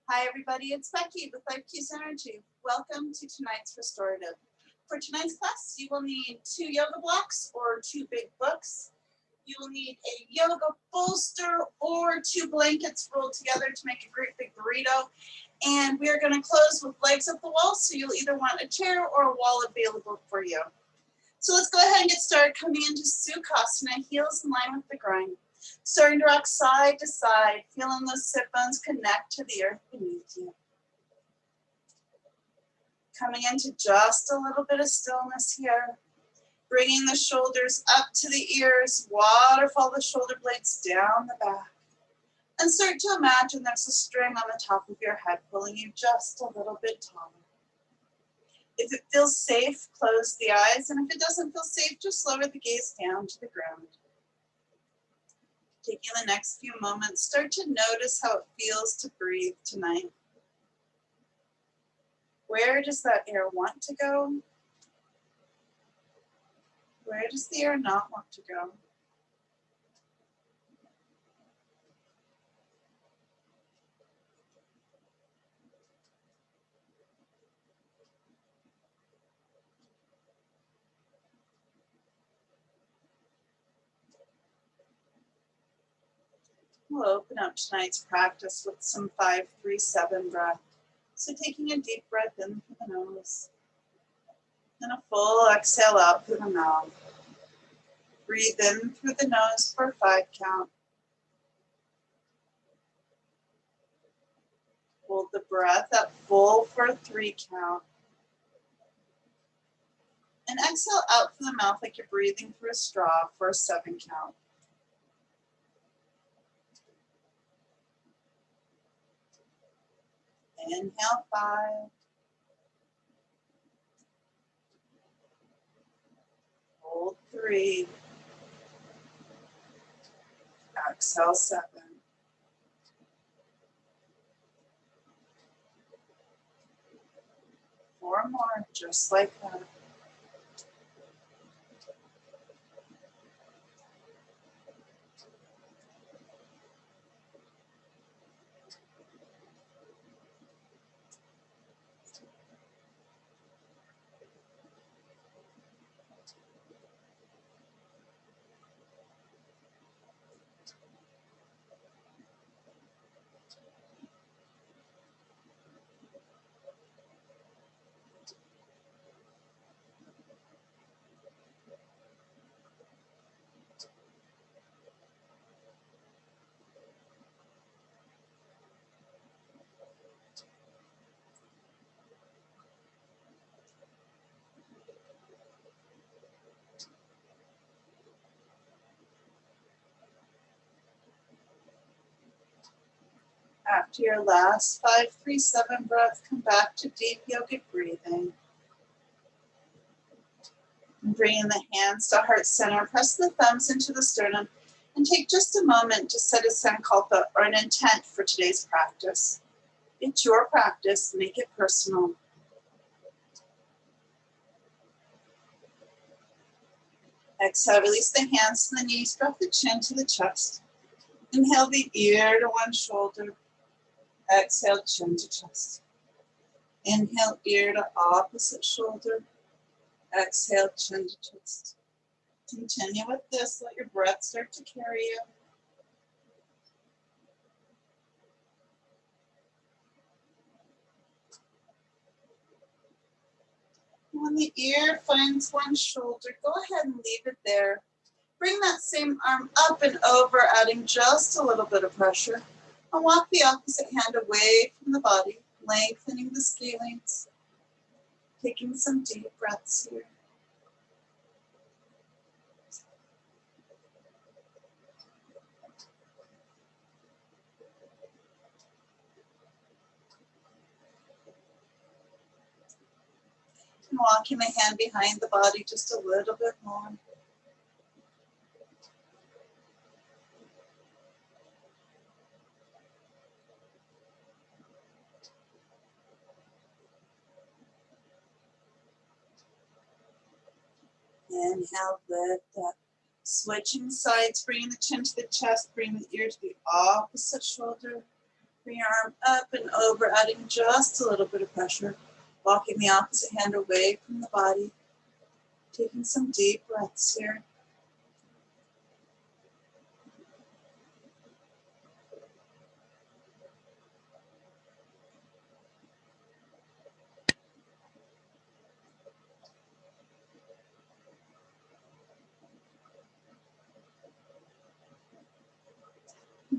Hi everybody, it's Becky with Life Keys Energy. Welcome to tonight's Restorative. For tonight's class, you will need 2 yoga blocks or 2 big books. You will need a yoga bolster or 2 blankets rolled together to make a great big burrito. And we are going to close with legs up the wall, so you'll either want a chair or a wall available for you. So let's go ahead and get started coming into Sukhasana, heels in line with the groin. Starting to rock side to side, feeling those sit bones connect to the earth beneath you. Coming into just a little bit of stillness here. Bringing the shoulders up to the ears, waterfall the shoulder blades down the back. And start to imagine there's a string on the top of your head pulling you just a little bit taller. If it feels safe, close the eyes, and if it doesn't feel safe, just lower the gaze down to the ground. Taking the next few moments, start to notice how it feels to breathe tonight. Where does that air want to go? Where does the air not want to go? We'll open up tonight's practice with some 5-3-7 breath. So taking a deep breath in through the nose and a full exhale out through the mouth. Breathe in through the nose for a 5 count. Hold the breath at full for a 3 count. And exhale out through the mouth like you're breathing through a straw for a 7 count. Inhale 5. Hold 3. Exhale 7. 4 more, just like that. After your last 5-3-7 breath, come back to deep yogic breathing. And bringing the hands to heart center, press the thumbs into the sternum, and take just a moment to set a sankalpa or an intent for today's practice. It's your practice, make it personal. Exhale, release the hands to the knees, drop the chin to the chest. Inhale the ear to one shoulder. Exhale, chin to chest. Inhale, ear to opposite shoulder. Exhale, chin to chest. Continue with this. Let your breath start to carry you. When the ear finds one shoulder, go ahead and leave it there. Bring that same arm up and over, adding just a little bit of pressure. And walk the opposite hand away from the body, lengthening the scalenes. Taking some deep breaths here. And walking the hand behind the body just a little bit more. Inhale, lift up. Switching sides, bringing the chin to the chest, bring the ear to the opposite shoulder. Bring your arm up and over, adding just a little bit of pressure. Walking the opposite hand away from the body. Taking some deep breaths here.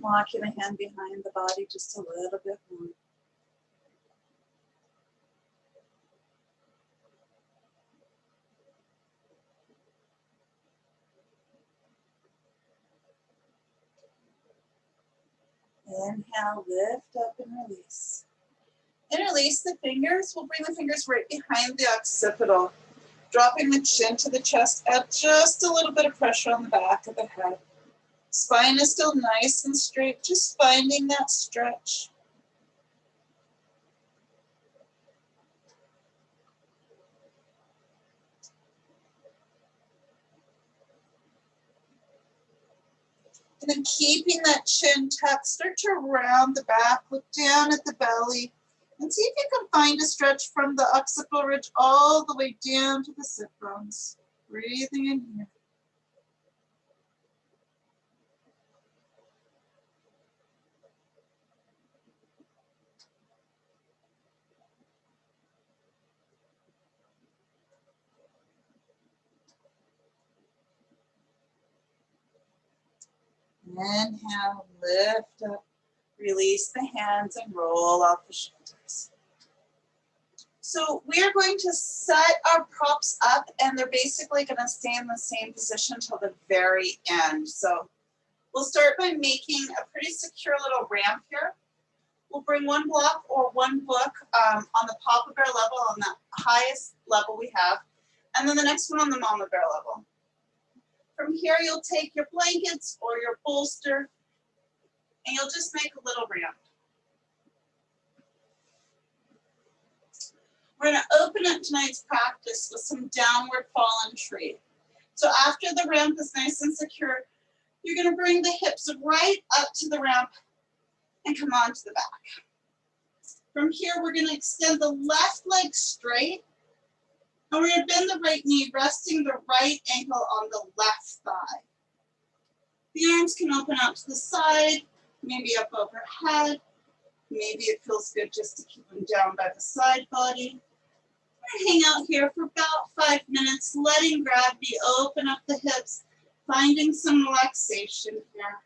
Walking the hand behind the body just a little bit more. Inhale, lift up and release. And release the fingers. We'll bring the fingers right behind the occipital. Dropping the chin to the chest. Add just a little bit of pressure on the back of the head. Spine is still nice and straight. Just finding that stretch. And then keeping that chin tucked, start to round the back, look down at the belly, and see if you can find a stretch from the occipital ridge all the way down to the sit bones. Breathing in here. Inhale, lift up, release the hands and roll off the shoulders. So we are going to set our props up and they're basically going to stay in the same position till the very end. So we'll start by making a pretty secure little ramp here. We'll bring one block or one book on the Papa Bear level, on the highest level we have, and then the next one on the Mama Bear level. From here, you'll take your blankets or your bolster, and you'll just make a little ramp. We're going to open up tonight's practice with some downward fallen tree. So after the ramp is nice and secure, you're going to bring the hips right up to the ramp and come onto the back. From here, we're going to extend the left leg straight, and we're going to bend the right knee, resting the right ankle on the left thigh. The arms can open out to the side, maybe up overhead. Maybe it feels good just to keep them down by the side body. We're going to hang out here for about 5 minutes, letting gravity open up the hips, finding some relaxation here.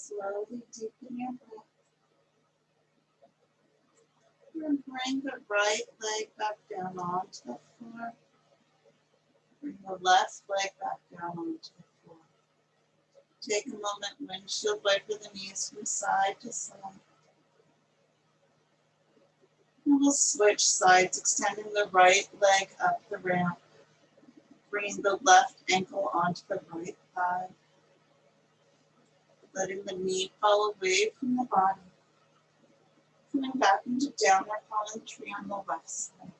Slowly deepen your breath. And bring the right leg back down onto the floor. Bring the left leg back down onto the floor. Take a moment, windshield wiper the knees from side to side. And we'll switch sides, extending the right leg up the ramp. Bringing the left ankle onto the right thigh. Letting the knee fall away from the body. Coming back into downward falling tree on the left side.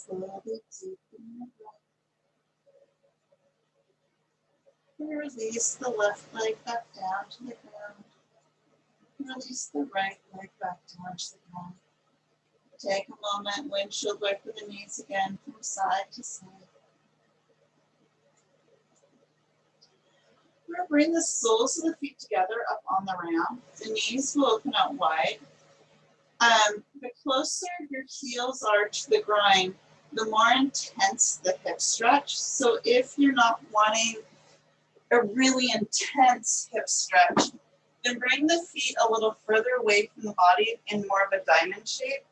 slowly deepen your breath. Release the left leg back down to the ground. Release the right leg back down to the ground. Take a moment, windshield wiper the knees again from side to side. We're going to bring the soles of the feet together up on the round. The knees will open out wide. The closer your heels are to the groin, the more intense the hip stretch. So if you're not wanting a really intense hip stretch, then bring the feet a little further away from the body in more of a diamond shape.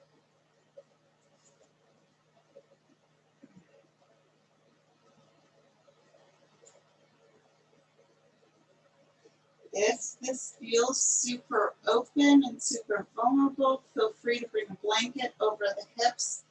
If this feels super open and super vulnerable, feel free to bring a blanket over the hips.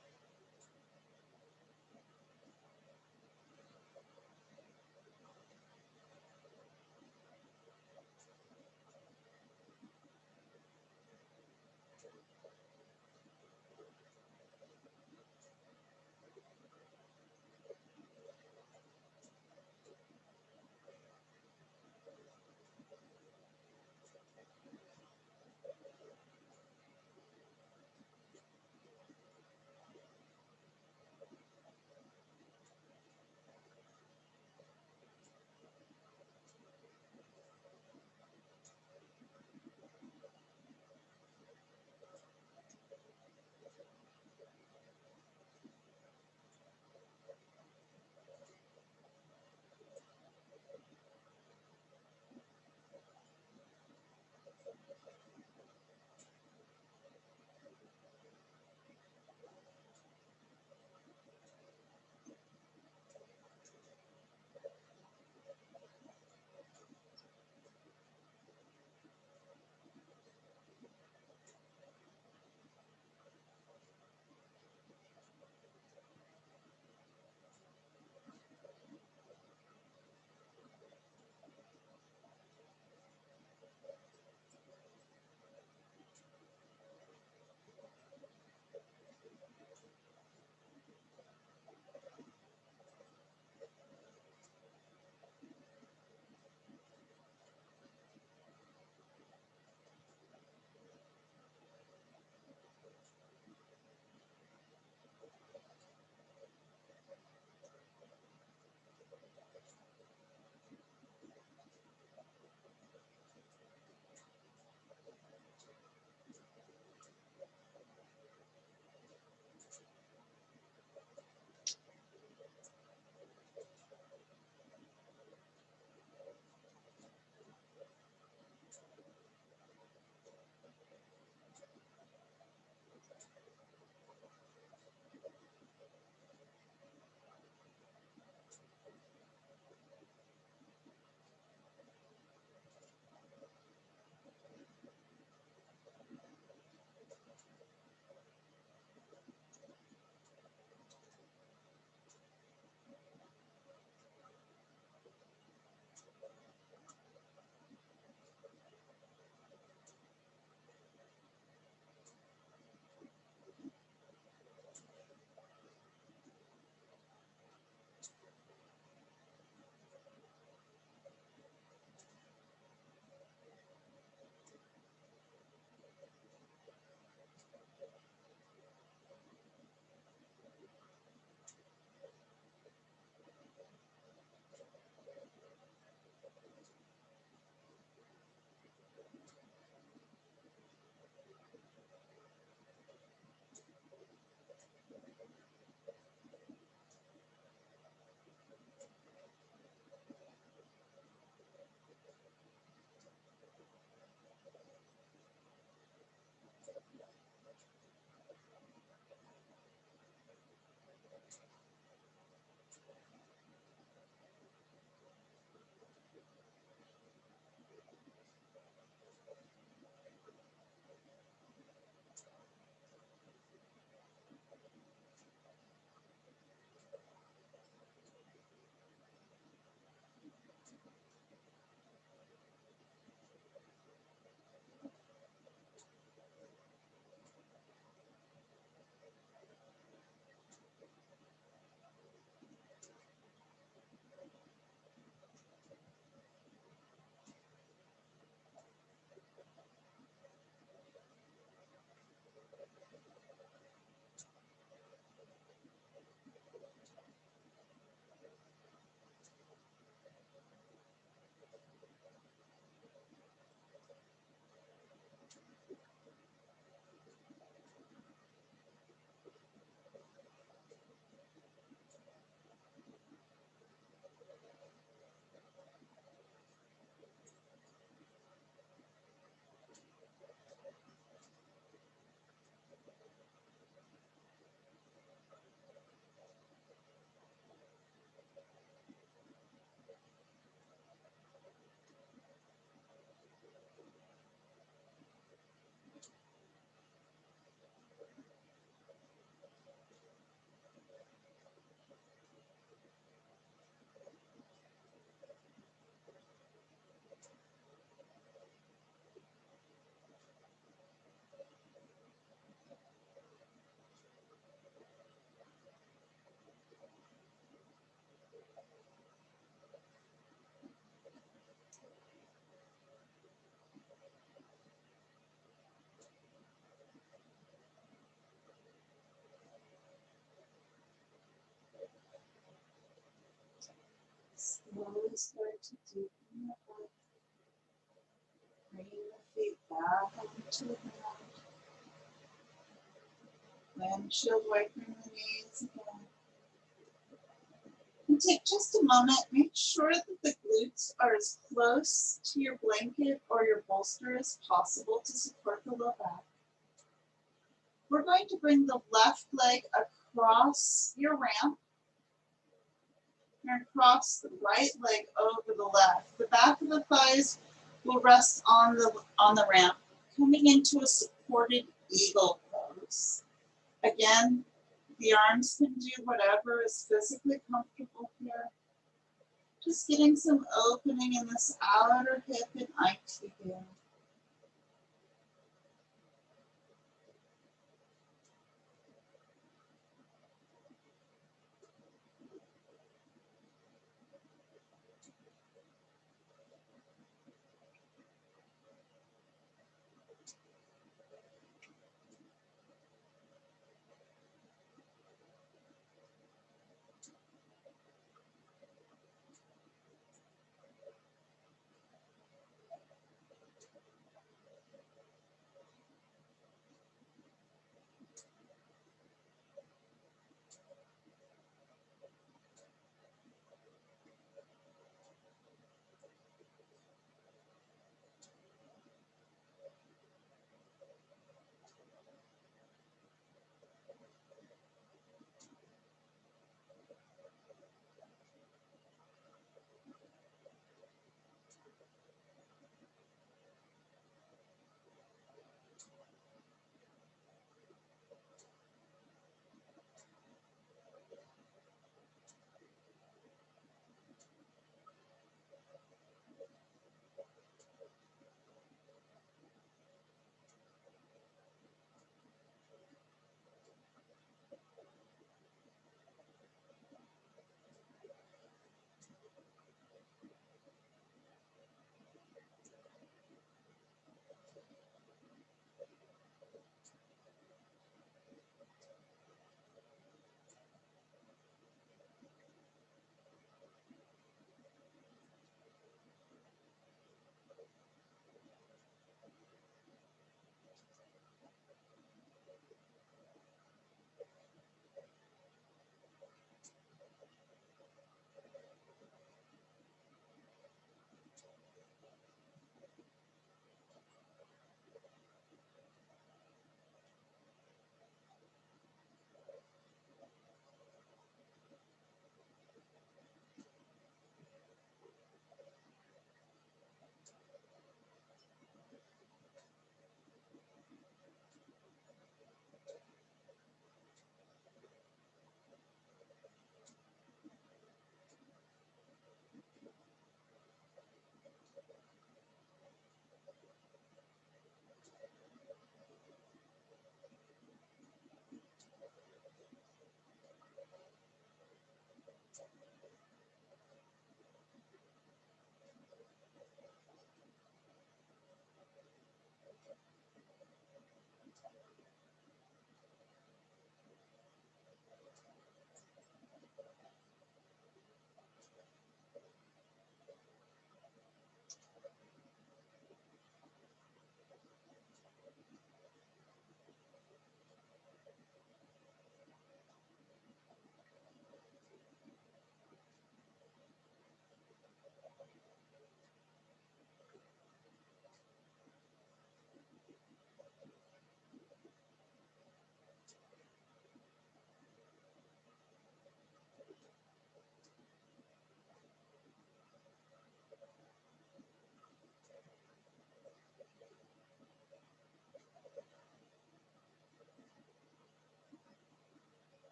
Slowly start to deepen your breath. Bring the feet back onto the ground. Windshield wiping the knees again. And take just a moment, make sure that the glutes are as close to your blanket or your bolster as possible to support the low back. We're going to bring the left leg across your ramp and cross the right leg over the left. The back of the thighs will rest on the ramp, coming into a supported eagle pose. Again, the arms can do whatever is physically comfortable here. Just getting some opening in this outer hip and IT here.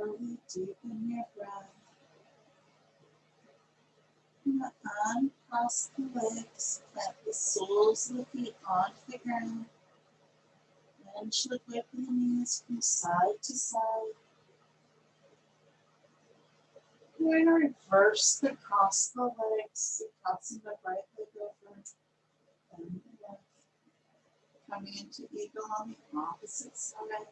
Slowly deepen your breath. Uncross the legs, plant the soles of the feet onto the ground. Windshield wiping the knees from side to side. We're going to reverse the cross the legs, tossing the right leg over and the left. Coming into eagle on the opposite side.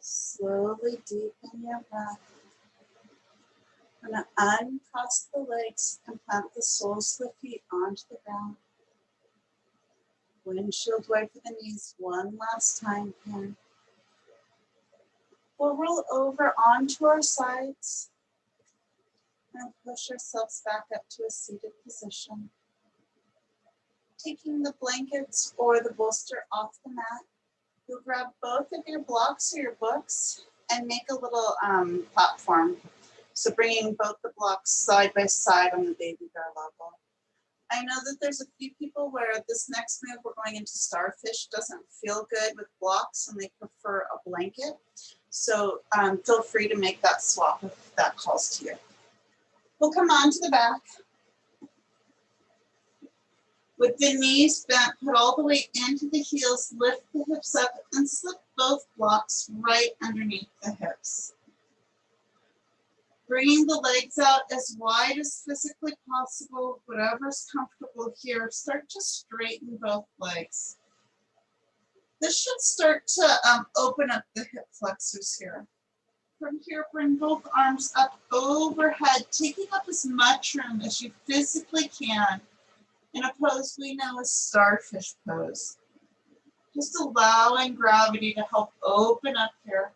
Slowly deepen your breath. I'm going to uncross the legs and plant the soles of the feet onto the ground. Windshield wiper the knees one last time here. We'll roll over onto our sides and push ourselves back up to a seated position. Taking the blankets or the bolster off the mat, you'll grab both of your blocks or your books and make a little platform. So bringing both the blocks side by side on the baby bear level. I know that there's a few people where this next move, we're going into starfish, doesn't feel good with blocks and they prefer a blanket. So feel free to make that swap if that calls to you. We'll come on to the back. With the knees bent, put all the weight into the heels, lift the hips up and slip both blocks right underneath the hips. Bringing the legs out as wide as physically possible, whatever's comfortable here. Start to straighten both legs. This should start to open up the hip flexors here. From here, bring both arms up overhead, taking up as much room as you physically can in a pose we know as starfish pose. Just allowing gravity to help open up here.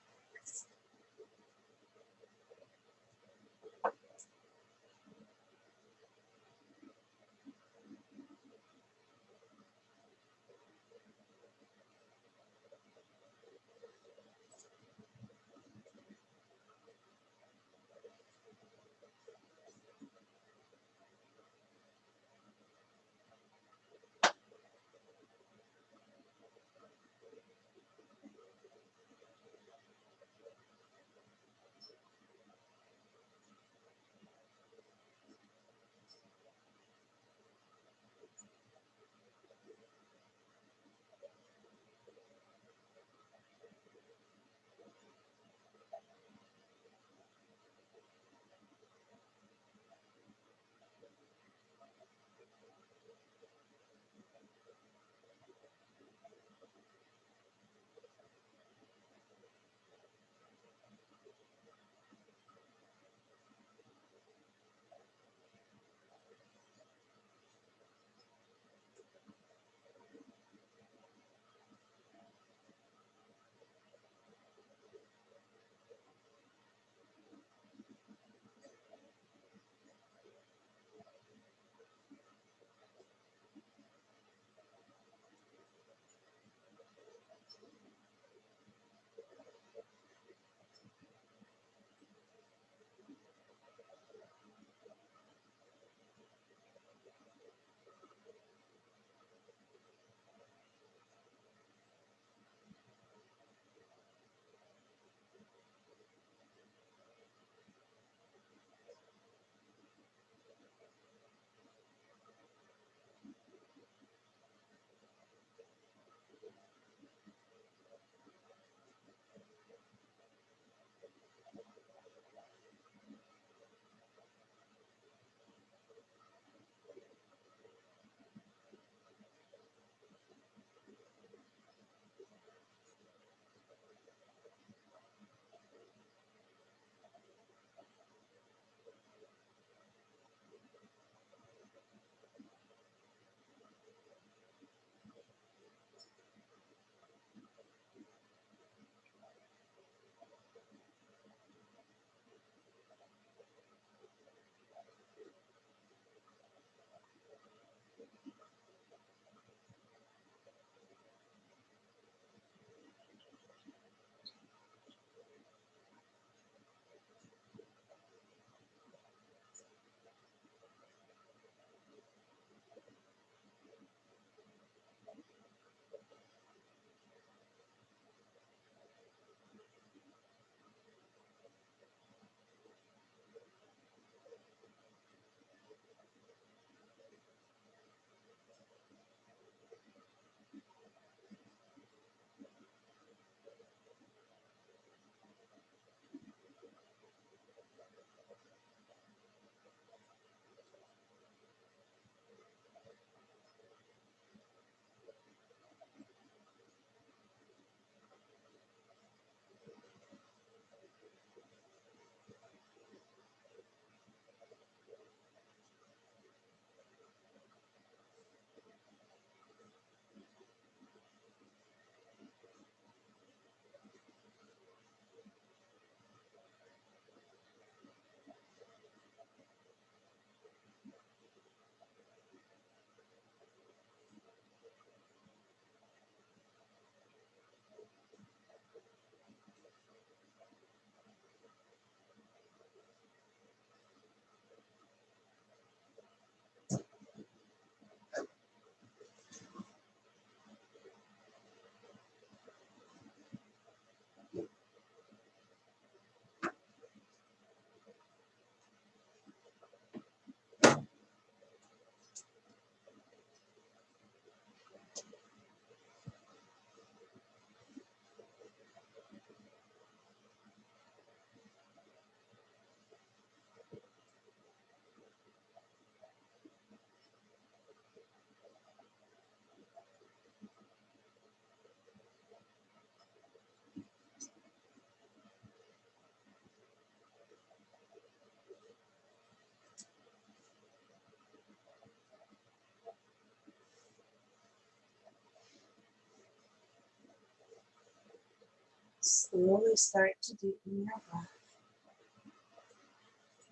Slowly start to deepen your breath.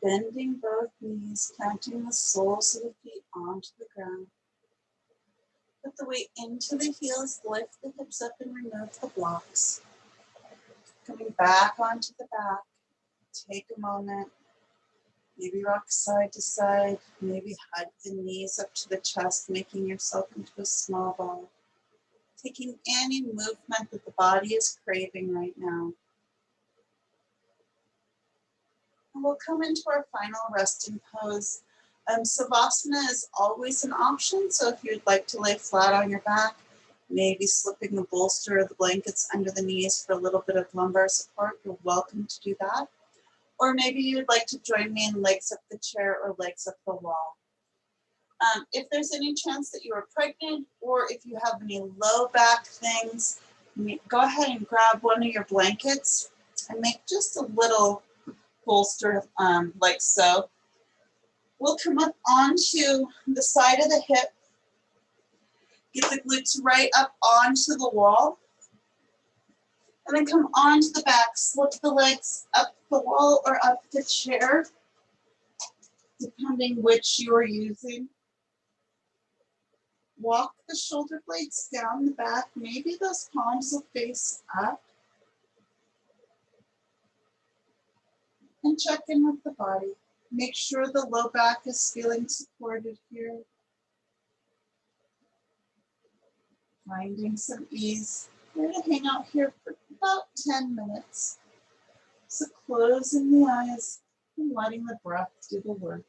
Bending both knees, planting the soles of the feet onto the ground. Put the weight into the heels, lift the hips up and remove the blocks. Coming back onto the back, take a moment. Maybe rock side to side, maybe hug the knees up to the chest, making yourself into a small ball. Taking any movement that the body is craving right now. And we'll come into our final resting pose. Savasana is always an option, so if you'd like to lay flat on your back, maybe slipping the bolster or the blankets under the knees for a little bit of lumbar support, you're welcome to do that. Or maybe you'd like to join me in legs up the chair or legs up the wall. If there's any chance that you are pregnant or if you have any low back things, go ahead and grab one of your blankets and make just a little bolster like so. We'll come up onto the side of the hip, get the glutes right up onto the wall, and then come onto the back, slip the legs up the wall or up the chair, depending which you are using. Walk the shoulder blades down the back. Maybe those palms will face up. And check in with the body. Make sure the low back is feeling supported here. Finding some ease. We're going to hang out here for about 10 minutes. So closing the eyes and letting the breath do the work.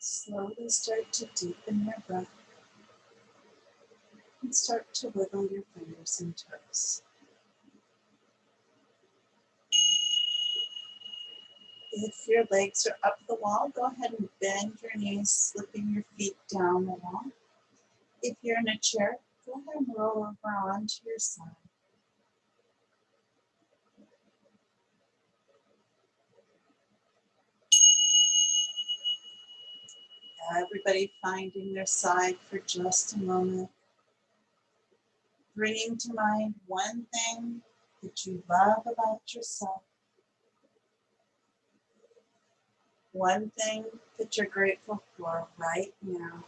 Slowly start to deepen your breath and start to wiggle your fingers and toes. If your legs are up the wall, go ahead and bend your knees, slipping your feet down the wall. If you're in a chair, go ahead and roll over onto your side. Everybody finding their side for just a moment. Bringing to mind one thing that you love about yourself. One thing that you're grateful for right now.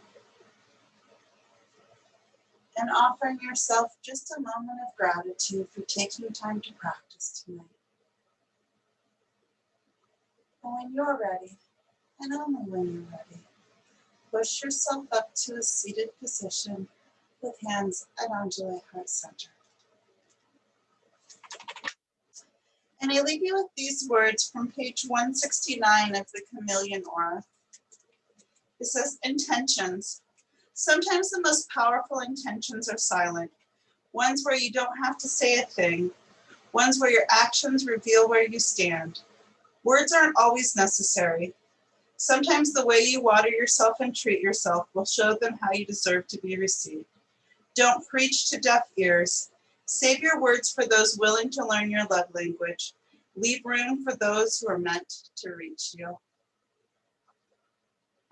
And offering yourself just a moment of gratitude for taking time to practice tonight. And when you're ready, and only when you're ready, push yourself up to a seated position with hands at Anjali Heart Center. And I leave you with these words from page 169 of the Chameleon Aura. It says, intentions. Sometimes the most powerful intentions are silent. Ones where you don't have to say a thing. Ones where your actions reveal where you stand. Words aren't always necessary. Sometimes the way you water yourself and treat yourself will show them how you deserve to be received. Don't preach to deaf ears. Save your words for those willing to learn your love language. Leave room for those who are meant to reach you.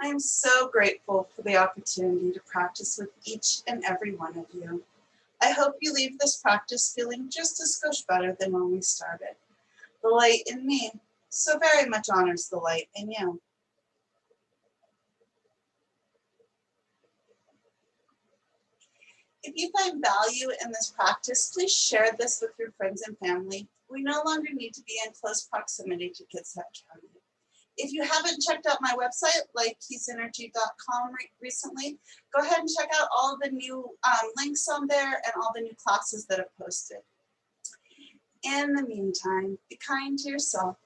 I am so grateful for the opportunity to practice with each and every one of you. I hope you leave this practice feeling just a skosh better than when we started. The light in me so very much honors the light in you. If you find value in this practice, please share this with your friends and family. We no longer need to be in close proximity to Kitsap County. If you haven't checked out my website, likekeysenergy.com recently, go ahead and check out all the new links on there and all the new classes that I've posted. In the meantime, be kind to yourself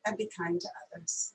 and be kind to others.